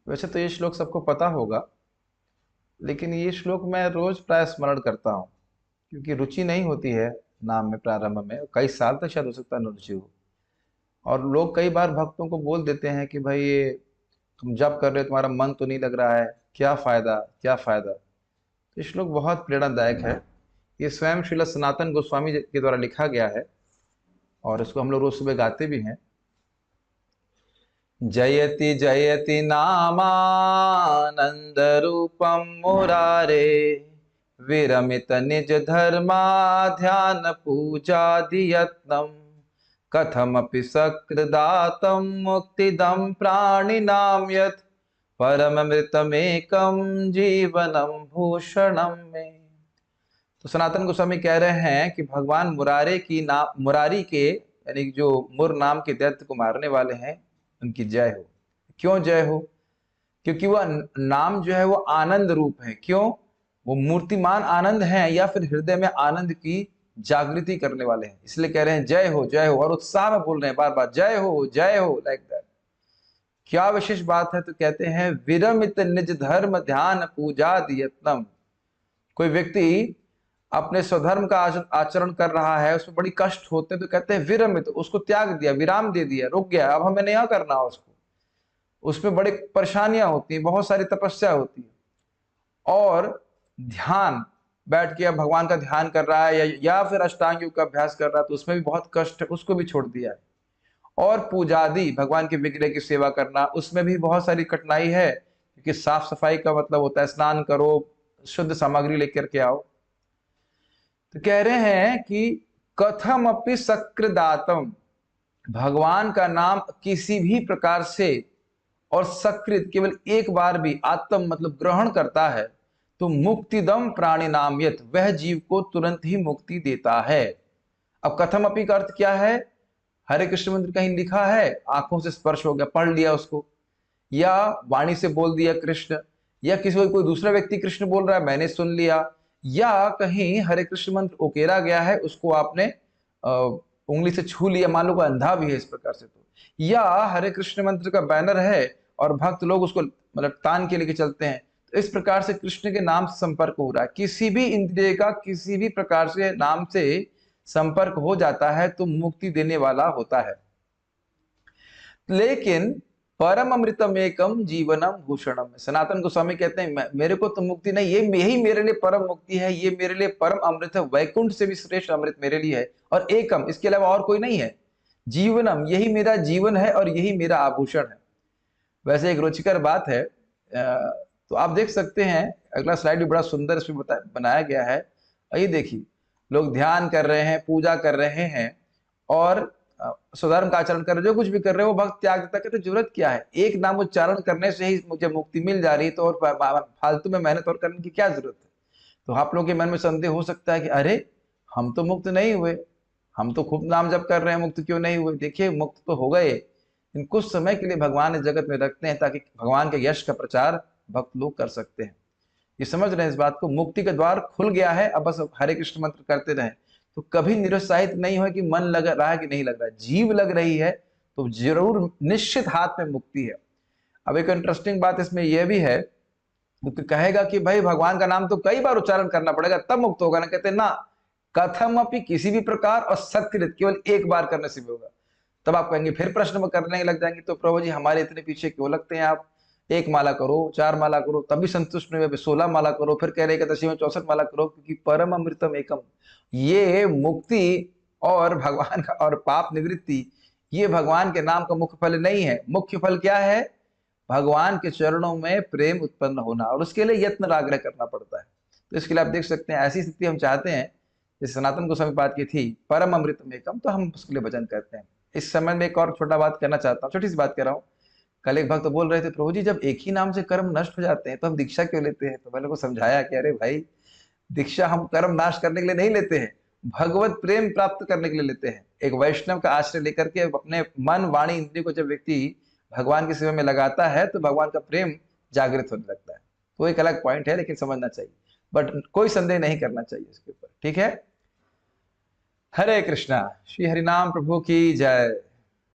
वैसे तो ये श्लोक सबको पता होगा, लेकिन ये श्लोक मैं रोज प्राय स्मरण करता हूँ, क्योंकि रुचि नहीं होती है नाम में प्रारंभ में। कई साल तक शायद हो सकता है न रुचि हो। और लोग कई बार भक्तों को बोल देते हैं कि भाई ये तुम जप कर रहे हो, तुम्हारा मन तो नहीं लग रहा है, क्या फायदा, क्या फायदा। तो ये श्लोक बहुत प्रेरणादायक है। ये स्वयं श्रील सनातन गोस्वामी जी के द्वारा लिखा गया है, और इसको हम लोग रोज सुबह गाते भी हैं। जयति जयति नामानंद रूपम मुरारे, विरमित निज धर्मा ध्यान पूजा दियत्नम, कथमपि सकृदातं मुक्तिदं प्राणिनां यत्, परममृतमेकं जीवनम भूषणम में। तो सनातन गोस्वामी कह रहे हैं कि भगवान मुरारी के यानी जो मुर नाम के दैत्य को मारने वाले हैं, उनकी जय हो। क्यों जय हो? क्योंकि वह नाम जो है वो आनंद रूप है। क्यों? वो मूर्तिमान आनंद हैं, या फिर हृदय में आनंद की जागृति करने वाले हैं, इसलिए कह रहे हैं जय हो जय हो, और उत्साह में बोल रहे हैं बार बार जय हो, लाइक दैट। क्या विशेष बात है? तो कहते हैं विरमित निज धर्म ध्यान पूजा दियत्नम। कोई व्यक्ति अपने स्वधर्म का आचरण कर रहा है, उसमें बड़ी कष्ट होते हैं, तो कहते हैं विरमित, उसको त्याग दिया, विराम दे दिया, रुक गया, अब हमें नहीं करना उसको। उसमें बड़ी परेशानियां होती हैं, बहुत सारी तपस्या होती है। और ध्यान, बैठ के अब भगवान का ध्यान कर रहा है, या फिर अष्टांग योग का अभ्यास कर रहा है, तो उसमें भी बहुत कष्ट है, उसको भी छोड़ दिया है। और पूजादि, भगवान के विग्रह की सेवा करना, उसमें भी बहुत सारी कठिनाई है, क्योंकि साफ सफाई का मतलब होता है स्नान करो, शुद्ध सामग्री लेकर के आओ। तो कह रहे हैं कि कथम अपि सकृदातम, भगवान का नाम किसी भी प्रकार से और सकृत केवल एक बार भी आत्म मतलब ग्रहण करता है, तो मुक्तिदम प्राणी नाम यत, वह जीव को तुरंत ही मुक्ति देता है। अब कथम अपि का अर्थ क्या है? हरे कृष्ण मंत्र कहीं लिखा है, आंखों से स्पर्श हो गया, पढ़ लिया उसको, या वाणी से बोल दिया कृष्ण, या किसी कोई दूसरा व्यक्ति कृष्ण बोल रहा है मैंने सुन लिया, या कहीं हरे कृष्ण मंत्र उकेरा गया है, उसको आपने उंगली से छू लिया, मान लो कोई अंधा भी है इस प्रकार से, तो या हरे कृष्ण मंत्र का बैनर है और भक्त लोग उसको मतलब तान के लेके चलते हैं, तो इस प्रकार से कृष्ण के नाम से संपर्क हो रहा है। किसी भी इंद्रिय का किसी भी प्रकार से नाम से संपर्क हो जाता है तो मुक्ति देने वाला होता है। लेकिन परम अमृतम एकम जीवनम भूषणम, सनातन गोस्वामी कहते हैं मेरे को तो मुक्ति नहीं, ये यही मेरे लिए परम मुक्ति है, ये मेरे लिए परम अमृत है, वैकुंठ से भी श्रेष्ठ अमृत मेरे लिए है, और एकम, इसके अलावा और कोई नहीं है। जीवनम, यही मेरा जीवन है और यही मेरा आभूषण है। वैसे एक रुचिकर बात है, तो आप देख सकते हैं, अगला स्लाइड भी बड़ा सुंदर इसमें बनाया गया है। ये देखिए, लोग ध्यान कर रहे हैं, पूजा कर रहे हैं, और स्वधर्म का आचरण कर रहे, जो कुछ भी कर रहे हो, भक्त त्याग देता, कहते जरूरत क्या है, एक नाम उच्चारण करने से ही मुझे मुक्ति मिल जा रही है, तो और फालतू में मेहनत और करने की क्या जरूरत है। तो आप लोगों के मन में संदेह हो सकता है कि अरे हम तो मुक्त नहीं हुए, हम तो खूब नाम जप कर रहे हैं, मुक्त क्यों नहीं हुए? देखिए, मुक्त तो हो गए, इन कुछ समय के लिए भगवान इस जगत में रखते हैं ताकि भगवान के यश का प्रचार भक्त लोग कर सकते हैं। ये समझ रहे हैं इस बात को? मुक्ति का द्वार खुल गया है, अब बस हरे कृष्ण मंत्र करते रहें। तो कभी निरुत्साहित नहीं हो कि मन लग रहा है कि नहीं लग रहा है, जीव लग रही है तो जरूर निश्चित हाथ में मुक्ति है। अब एक इंटरेस्टिंग बात इसमें यह भी है, क्योंकि कहेगा कि भाई भगवान का नाम तो कई बार उच्चारण करना पड़ेगा तब मुक्त होगा ना, कहते ना, कथम अपनी किसी भी प्रकार और सकृत केवल एक बार करने से भी होगा। तब आप कहेंगे, फिर प्रश्न करने लग जाएंगे, तो प्रभु जी हमारे इतने पीछे क्यों लगते हैं आप? एक माला करो, 4 माला करो, तभी संतुष्ट नहीं हुए, 16 माला करो, फिर कह रहे एकादशी में 64 माला करो, क्योंकि परम अमृतम एकम, ये मुक्ति और भगवान का और पाप निवृत्ति, ये भगवान के नाम का मुख्य फल नहीं है। मुख्य फल क्या है? भगवान के चरणों में प्रेम उत्पन्न होना, और उसके लिए यत्न आग्रह करना पड़ता है। तो इसके लिए आप देख सकते हैं, ऐसी स्थिति हम चाहते हैं, जैसे सनातन गोस्वामी बात की थी परम अमृतम एकम, तो हम उसके लिए भजन करते हैं। इस समय में एक और छोटा बात करना चाहता हूँ, छोटी सी बात कर रहा हूँ। कल एक भक्त बोल रहे थे, प्रभु जी जब एक ही नाम से कर्म नष्ट हो जाते हैं तो हम दीक्षा क्यों लेते हैं? तो मैंने को समझाया कि अरे भाई, दीक्षा हम कर्म नाश करने के लिए नहीं लेते हैं, भगवत प्रेम प्राप्त करने के लिए लेते हैं। एक वैष्णव का आश्रय लेकर के अपने मन वाणी इंद्रिय को जब व्यक्ति भगवान की सेवा में लगाता है तो भगवान का प्रेम जागृत होने लगता है। तो एक अलग पॉइंट है, लेकिन समझना चाहिए, बट कोई संदेह नहीं करना चाहिए इसके ऊपर, ठीक है? हरे कृष्णा। श्री हरिनाम प्रभु की जय।